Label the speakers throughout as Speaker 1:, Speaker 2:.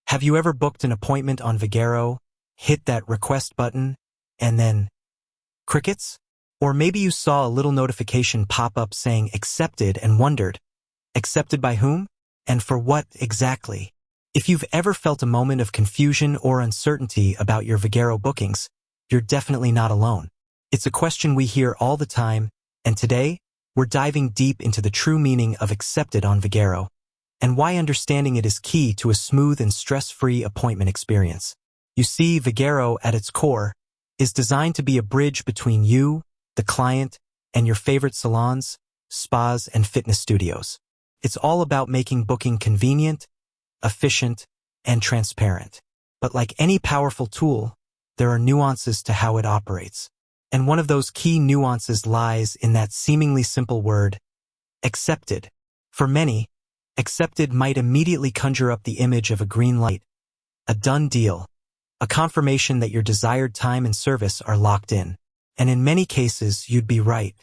Speaker 1: Have you ever booked an appointment on Vagaro, hit that request button, and then crickets? Or maybe you saw a little notification pop up saying accepted and wondered, accepted by whom? And for what exactly? If you've ever felt a moment of confusion or uncertainty about your Vagaro bookings, you're definitely not alone. It's a question we hear all the time, and today, we're diving deep into the true meaning of accepted on Vagaro, and why understanding it is key to a smooth and stress-free appointment experience. You see, Vagaro, at its core, is designed to be a bridge between you, the client, and your favorite salons, spas, and fitness studios. It's all about making booking convenient, efficient, and transparent. But like any powerful tool, there are nuances to how it operates. And one of those key nuances lies in that seemingly simple word, accepted. For many, accepted might immediately conjure up the image of a green light, a done deal, a confirmation that your desired time and service are locked in. And in many cases, you'd be right.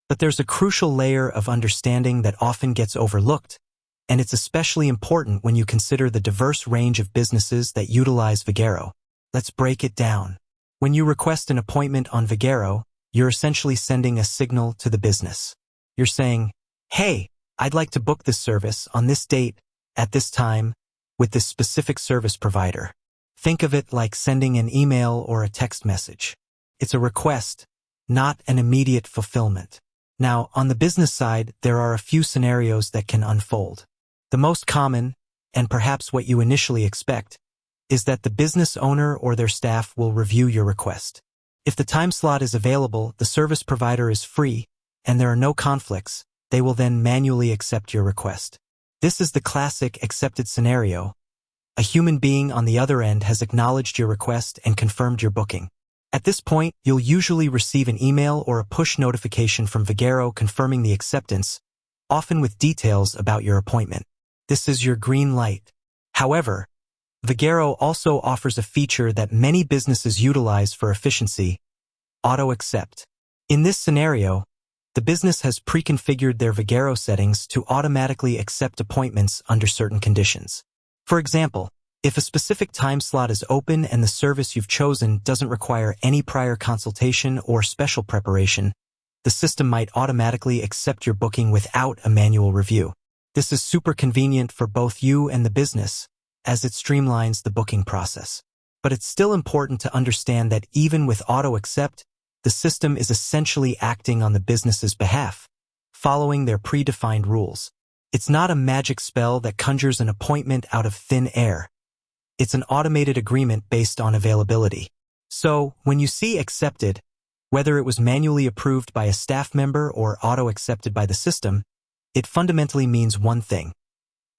Speaker 1: But there's a crucial layer of understanding that often gets overlooked, and it's especially important when you consider the diverse range of businesses that utilize Vagaro. Let's break it down. When you request an appointment on Vagaro, you're essentially sending a signal to the business. You're saying, hey, I'd like to book this service on this date, at this time, with this specific service provider. Think of it like sending an email or a text message. It's a request, not an immediate fulfillment. Now, on the business side, there are a few scenarios that can unfold. The most common, and perhaps what you initially expect, is that the business owner or their staff will review your request. If the time slot is available, the service provider is free, and there are no conflicts, they will then manually accept your request. This is the classic accepted scenario. A human being on the other end has acknowledged your request and confirmed your booking. At this point, you'll usually receive an email or a push notification from Vagaro confirming the acceptance, often with details about your appointment. This is your green light. However, Vagaro also offers a feature that many businesses utilize for efficiency: auto-accept. In this scenario, the business has pre-configured their Vagaro settings to automatically accept appointments under certain conditions. For example, if a specific time slot is open and the service you've chosen doesn't require any prior consultation or special preparation, the system might automatically accept your booking without a manual review. This is super convenient for both you and the business, as it streamlines the booking process. But it's still important to understand that even with auto-accept, the system is essentially acting on the business's behalf, following their predefined rules. It's not a magic spell that conjures an appointment out of thin air. It's an automated agreement based on availability. So, when you see accepted, whether it was manually approved by a staff member or auto-accepted by the system, it fundamentally means one thing: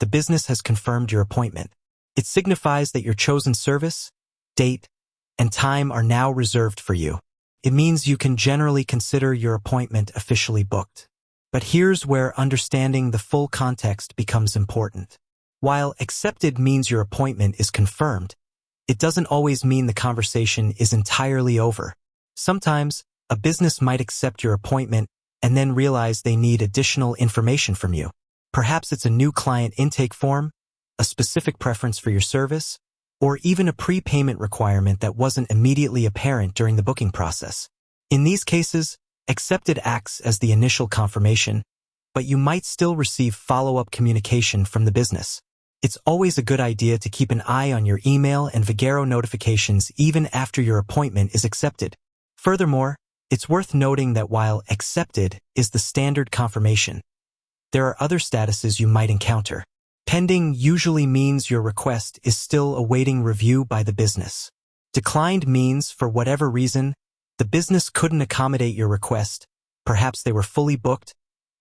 Speaker 1: the business has confirmed your appointment. It signifies that your chosen service, date, and time are now reserved for you. It means you can generally consider your appointment officially booked. But here's where understanding the full context becomes important. While accepted means your appointment is confirmed, it doesn't always mean the conversation is entirely over. Sometimes, a business might accept your appointment and then realize they need additional information from you. Perhaps it's a new client intake form, a specific preference for your service, or even a prepayment requirement that wasn't immediately apparent during the booking process. In these cases, accepted acts as the initial confirmation, but you might still receive follow-up communication from the business. It's always a good idea to keep an eye on your email and Vagaro notifications even after your appointment is accepted. Furthermore, it's worth noting that while accepted is the standard confirmation, there are other statuses you might encounter. Pending usually means your request is still awaiting review by the business. Declined means, for whatever reason, the business couldn't accommodate your request, perhaps they were fully booked,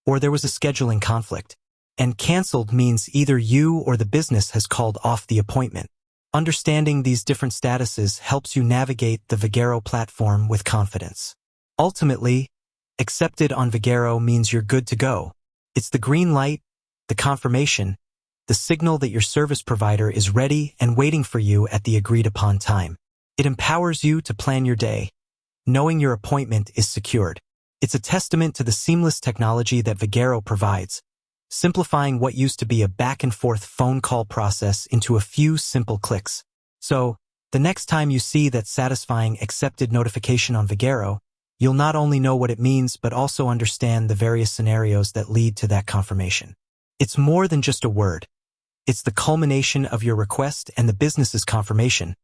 Speaker 1: or there was a scheduling conflict. And canceled means either you or the business has called off the appointment. Understanding these different statuses helps you navigate the Vagaro platform with confidence. Ultimately, accepted on Vagaro means you're good to go. It's the green light, the confirmation, the signal that your service provider is ready and waiting for you at the agreed-upon time. It empowers you to plan your day, knowing your appointment is secured. It's a testament to the seamless technology that Vagaro provides, simplifying what used to be a back-and-forth phone call process into a few simple clicks. So, the next time you see that satisfying accepted notification on Vagaro, you'll not only know what it means but also understand the various scenarios that lead to that confirmation. It's more than just a word. It's the culmination of your request and the business's confirmation,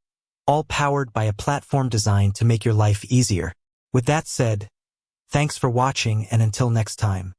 Speaker 1: all powered by a platform designed to make your life easier. With that said, thanks for watching, and until next time.